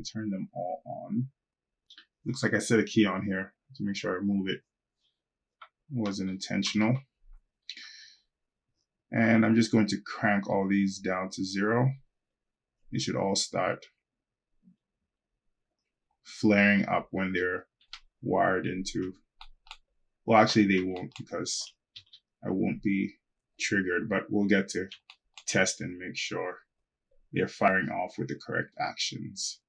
going to turn them all on. Looks like I set a key on here to make sure I remove it. It wasn't intentional. And I'm just going to crank all these down to 0. They should all start flaring up when they're wired into, well, actually they won't, because I won't be triggered, but we'll get to test and make sure they're firing off with the correct actions.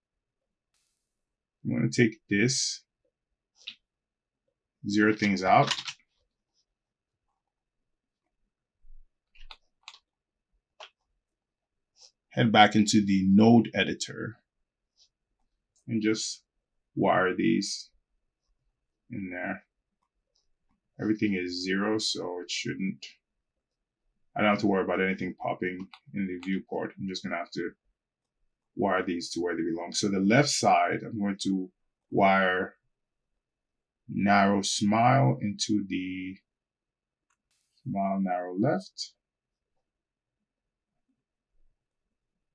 I'm going to take this, zero things out, head back into the node editor and just wire these in there. Everything is 0, so it shouldn't, I don't have to worry about anything popping in the viewport. I'm just going to have to wire these to where they belong. So the left side, I'm going to wire narrow smile into the smile narrow left.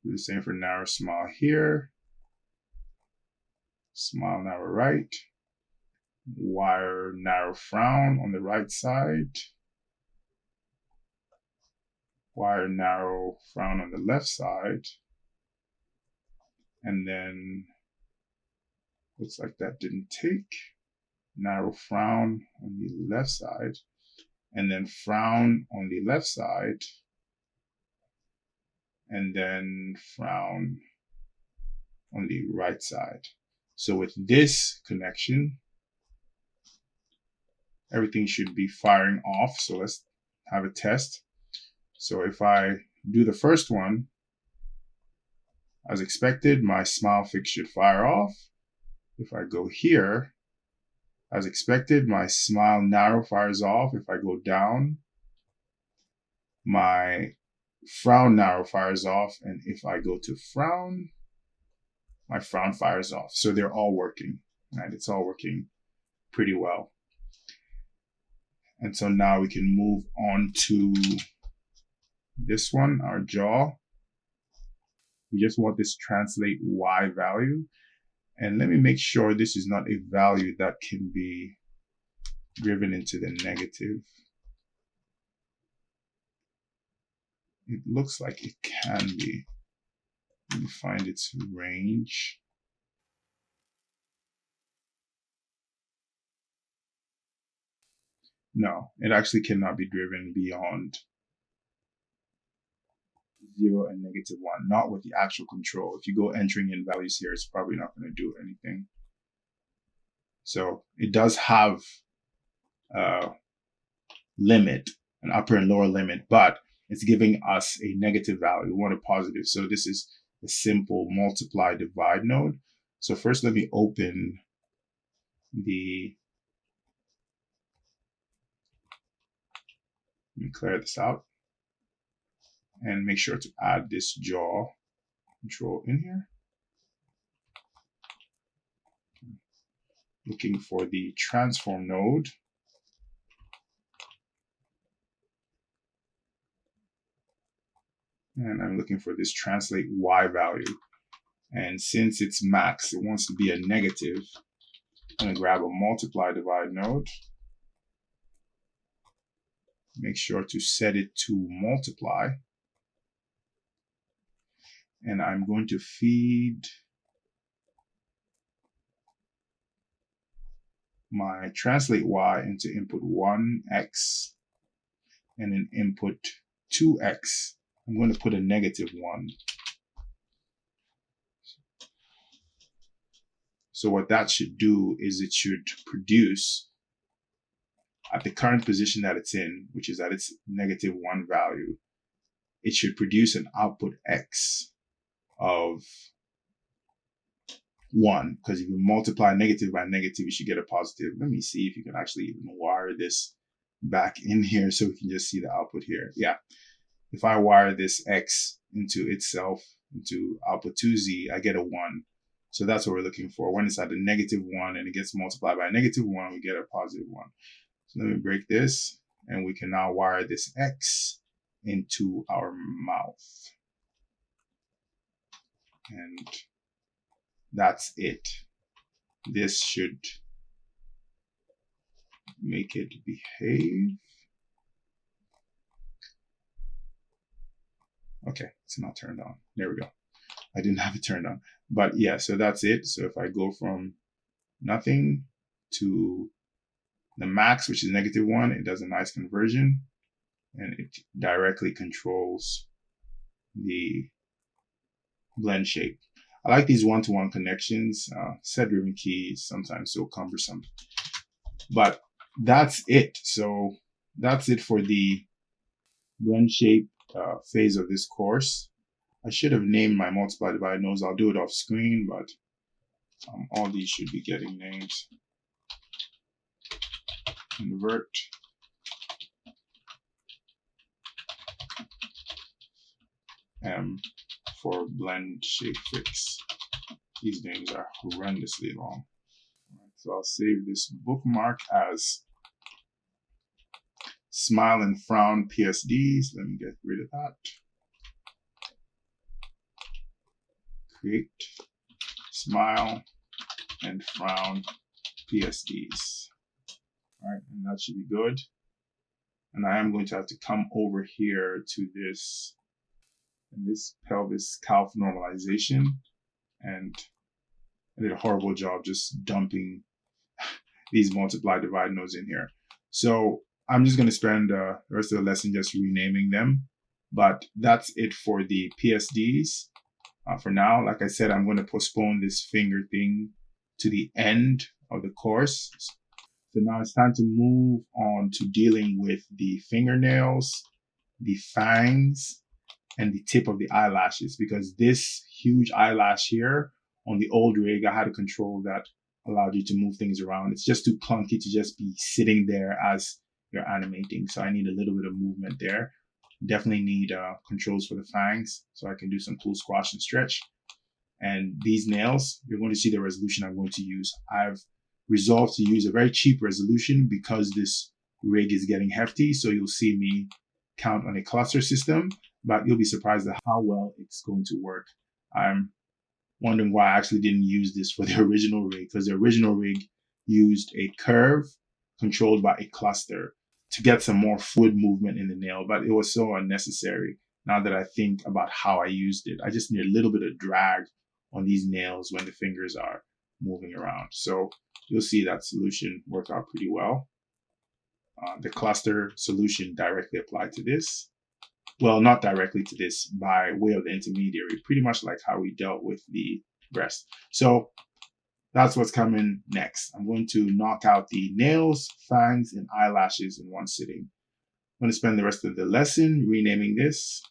Do the same for narrow smile here. Smile narrow right. Wire narrow frown on the right side. Wire narrow frown on the left side. And then looks like that didn't take. Narrow frown on the left side. And then frown on the left side. And then frown on the right side. So with this connection, everything should be firing off. So let's have a test. So if I do the first one, as expected, my smile fix should fire off. If I go here, as expected, my smile narrow fires off. If I go down, my frown narrow fires off. And if I go to frown, my frown fires off. So they're all working, right? It's all working pretty well. And so now we can move on to this one, our jaw. We just want this translate Y value. And let me make sure this is not a value that can be driven into the negative. It looks like it can be. Let me find its range. No, it actually cannot be driven beyond 0 and -1, not with the actual control. If you go entering in values here, it's probably not going to do anything. So it does have a limit, an upper and lower limit, but it's giving us a negative value. We want a positive. So this is a simple multiply divide node. So first let me open let me clear this out and make sure to add this jaw control in here. Looking for the transform node. And I'm looking for this translate Y value. And since it's max, it wants to be a negative. I'm going to grab a multiply divide node. Make sure to set it to multiply. And I'm going to feed my translate Y into input 1x and then input 2x. I'm going to put a -1. So what that should do is it should produce at the current position that it's in, which is at its -1 value, it should produce an output x of 1, because if you multiply negative by negative, you should get a positive. Let me see if you can actually even wire this back in here so we can just see the output here. Yeah, if I wire this x into itself, into output 2z, I get a 1. So that's what we're looking for. When it's at a -1 and it gets multiplied by a -1, we get a +1. So let me break this, and we can now wire this x into our mouth. And that's it. This should make it behave. Okay, it's not turned on. There we go. I didn't have it turned on. But yeah, so that's it. So if I go from nothing to the max, which is -1, it does a nice conversion and it directly controls the blend shape. I like these one-to-one connections. Set-driven key is sometimes so cumbersome. But that's it. So that's it for the blend shape phase of this course. I should have named my multiply divide nodes. I'll do it off screen, but all these should be getting names. Convert. M for blend shape fix. These names are horrendously long. Right, so I'll save this bookmark as smile and frown PSDs. Let me get rid of that. Create smile and frown PSDs. All right, and that should be good. And I am going to have to come over here to this pelvis calf normalization, and I did a horrible job just dumping these multiply divide nodes in here. So I'm just going to spend the rest of the lesson just renaming them. But that's it for the PSDs. For now, like I said, I'm going to postpone this finger thing to the end of the course. So now it's time to move on to dealing with the fingernails, the fangs, and the tip of the eyelashes, because this huge eyelash here on the old rig, I had a control that allowed you to move things around. It's just too clunky to just be sitting there as you're animating. So I need a little bit of movement there. Definitely need controls for the fangs so I can do some cool squash and stretch. And these nails, you're going to see the resolution I'm going to use. I've resolved to use a very cheap resolution because this rig is getting hefty. So you'll see me count on a cluster system, but you'll be surprised at how well it's going to work. I'm wondering why I actually didn't use this for the original rig, because the original rig used a curve controlled by a cluster to get some more fluid movement in the nail, but it was so unnecessary. Now that I think about how I used it, I just need a little bit of drag on these nails when the fingers are moving around. So you'll see that solution work out pretty well. The cluster solution directly applied to this. Well, not directly to this, by way of the intermediary, pretty much like how we dealt with the breast. So that's what's coming next. I'm going to knock out the nails, fangs, and eyelashes in one sitting. I'm going to spend the rest of the lesson renaming this.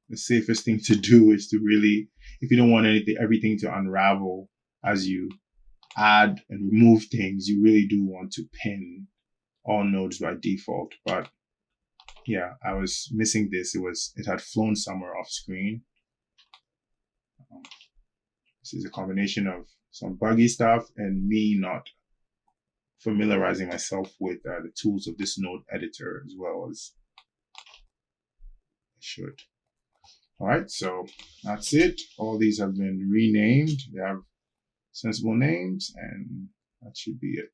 The safest thing to do is to really, if you don't want everything to unravel as you add and remove things, you really do want to pin all nodes by default. But yeah, I was missing this. It had flown somewhere off screen. This is a combination of some buggy stuff and me not familiarizing myself with the tools of this node editor as well as I should. All right, so that's it. All these have been renamed. They have sensible names, and that should be it.